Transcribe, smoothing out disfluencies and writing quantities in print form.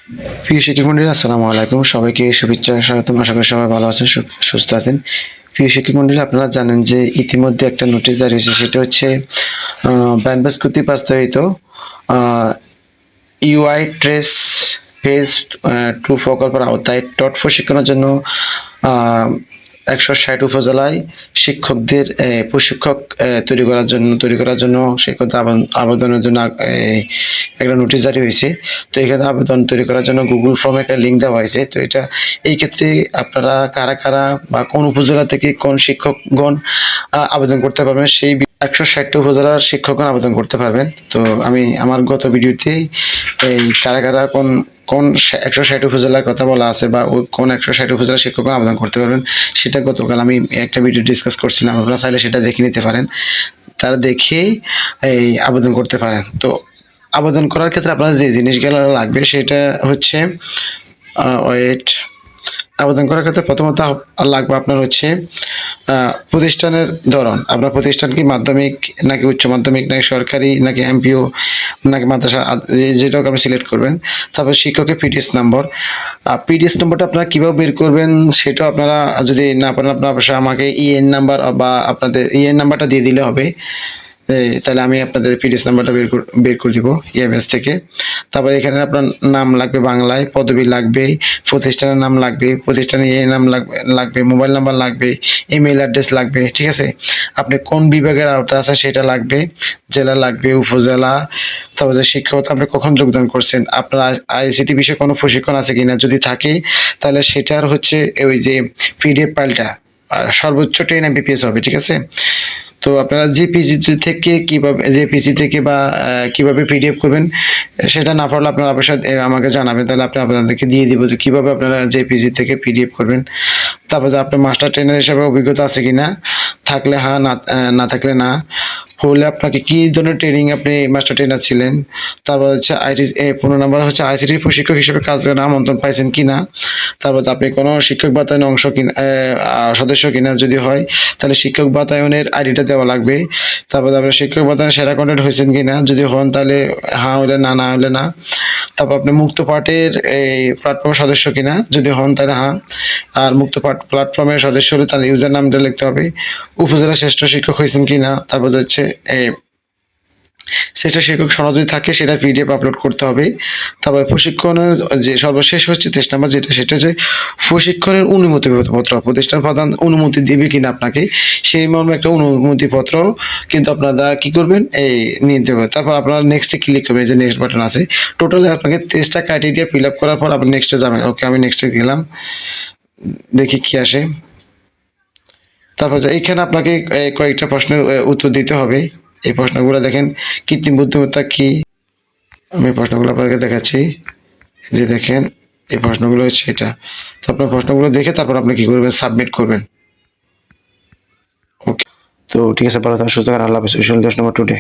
প্রিয় শিক্ষক মন্ডলী, আসসালামু আলাইকুম। সবাইকে শুভেচ্ছা স্বাগতম। আশা করি সবাই ভালো আছেন, সুস্থ আছেন। প্রিয় শিক্ষক মন্ডলী, আপনারা জানেন যে ইতিমধ্যে একটা নোটিশ জারি হয়েছে, সেটা হচ্ছে ব্যানবাস কর্তৃক প্রস্তাবিত ইউআই ট্রেস ফেজ 2 প্রকল্পের আওতায় টট প্রশিক্ষণের জন্য 160 উপজেলায় শিক্ষকদের প্রশিক্ষক তৈরি করার জন্য শিক্ষকদের আবেদনের জন্য একটা নোটিশ জারি হয়েছে। তো এখানে আবেদন তৈরি করার জন্য গুগল ফর্মে একটা লিঙ্ক দেওয়া হয়েছে। তো এটা এই ক্ষেত্রে আপনারা কারা কারা বা কোন উপজেলা থেকে কোন শিক্ষকগণ আবেদন করতে পারবেন, সেই 160টি উপজেলার শিক্ষকগণ আবেদন করতে পারবেন। তো আমি আমার গত ভিডিওতে এই কারা কারা কোন কোন 160 উপজেলার কথা বলা আছে বা কোন 160 উপজেলার শিক্ষকগণ আবেদন করতে পারবেন, সেটা গতকাল আমি একটা ভিডিও ডিসকাস করছিলাম। আপনারা চাইলে সেটা দেখে নিতে পারেন, তারা দেখে এই আবেদন করতে পারেন। তো আবেদন করার ক্ষেত্রে আপনার যে জিনিসগুলো লাগবে সেটা হচ্ছে ওয়েট আবেদন করার ক্ষেত্রে প্রথমত লাগবে আপনার হচ্ছে প্রতিষ্ঠানের ধরন। আপনার প্রতিষ্ঠান কি মাধ্যমিক নাকি উচ্চ মাধ্যমিক নাকি সরকারি নাকি এমপিও নাকি মাদ্রাসা, যেটাকে আপনি সিলেক্ট করবেন। তারপর শিক্ষকের পিডিএস নম্বর। পিডিএস নম্বরটা আপনারা কীভাবে বের করবেন সেটাও আপনারা যদি না পারেন, আপনারা অবশ্যই আমাকে ইএন নাম্বার বা আপনাদের ইএন নাম্বারটা দিয়ে দিলে হবে। তাহলে আমি আপনাদের পিডিএস নাম্বারটা বের করে দিব ইএমএস থেকে। তারপর এখানে আপনার নাম লাগবে বাংলায়, পদবি লাগবে, প্রতিষ্ঠানের নাম লাগবে, প্রতিষ্ঠানের নাম লাগবে, মোবাইল নাম্বার লাগবে, ইমেল অ্যাড্রেস লাগবে। ঠিক আছে, আপনি কোন বিভাগের আওতা আছে সেটা লাগবে, জেলা লাগবে, উপজেলা। তারপর যে শিক্ষকতা আপনি কখন যোগদান করছেন, আপনার আইসিটি বিষয়ে কোনো প্রশিক্ষণ আছে কিনা, যদি থাকে তাহলে সেটার হচ্ছে ওই যে পিডিএফ ফাইলটা সর্বোচ্চ 10 MB হবে। ঠিক আছে, তো আপনারা জেপিজি থেকে বা কিভাবে পিডিএফ করবেন সেটা না পারলে আপনারা অবশ্যই আমাকে জানাবেন, তাহলে আপনাদেরকে দিয়ে দিব যে কীভাবে আপনারা জেপিজি থেকে পিডিএফ করবেন। তারপর যে আপনার মাস্টার ট্রেনার হিসাবে অভিজ্ঞতা আছে কিনা, থাকলে হ্যাঁ, না থাকলে না। হলে আপনাকে কী ধরনের ট্রেনিং আপনি মাস্টার ট্রেনার ছিলেন। তারপর হচ্ছে 15 নম্বর হচ্ছে আইসিটি প্রশিক্ষক হিসেবে কাজের আমন্ত্রণ পাইছেন কিনা। তারপর আপনি কোনো শিক্ষক বাতায়নের অংশ কিনা, সদস্য কিনা, যদি হয় তাহলে শিক্ষক বাতায়নের আইডিটা দেওয়া লাগবে। তারপর আপনার শিক্ষক বাতায়নের সেরা কন্টেন্ট হয়েছেন কিনা, যদি হন তাহলে হ্যাঁ হলে না, না হলে না। তারপর আপনি মুক্ত পাঠের এই প্ল্যাটফর্মের সদস্য কিনা, যদি হন তাহলে হ্যাঁ, আর মুক্ত পাঠ প্ল্যাটফর্মের সদস্য হলে তাহলে ইউজার নামটা লিখতে হবে। উপজেলা শ্রেষ্ঠ শিক্ষক হয়েছেন কিনা, তারপর হচ্ছে সেটা শিক্ষক সনদ যদি থাকে সেটা পিডিএফ আপলোড করতে হবে। তারপরে প্রশিক্ষণের যে সর্বশেষ হচ্ছে 23 নম্বর, সেটা যে প্রশিক্ষণের অনুমতিপত্র, প্রতিষ্ঠান প্রধান অনুমতি দিবে কিনা আপনাকে, সেই মর্মে একটা অনুমতিপত্র কিন্তু আপনারা কি করবেন, এই নিতে হবে। তারপর আপনারা নেক্সটে ক্লিক করবেন, যে নেক্সট বাটন আছে। টোটালি আপনাকে 23টা ক্রাইটেরিয়া ফিল আপ করার পর আপনি নেক্সটে যাবেন। ওকে, আমি নেক্সটে গেলাম, দেখি কি আসে। তারপর এইখানে আপনাকে কয়েকটা প্রশ্নের উত্তর দিতে হবে। এই প্রশ্নগুলো দেখেন, কৃত্রিম বুদ্ধিমত্তা কি, আমি প্রশ্নগুলো আপনাকে দেখাচ্ছি। যে দেখেন, এই প্রশ্নগুলো হচ্ছে এটা। তো আপনার প্রশ্নগুলো দেখে তারপর আপনি কি করবেন, সাবমিট করবেন। ওকে, তো ঠিক আছে, ভালো থাকুন, সুস্থ থাকুন, আল্লাহ হাফেজ। 10 নম্বর টুডে।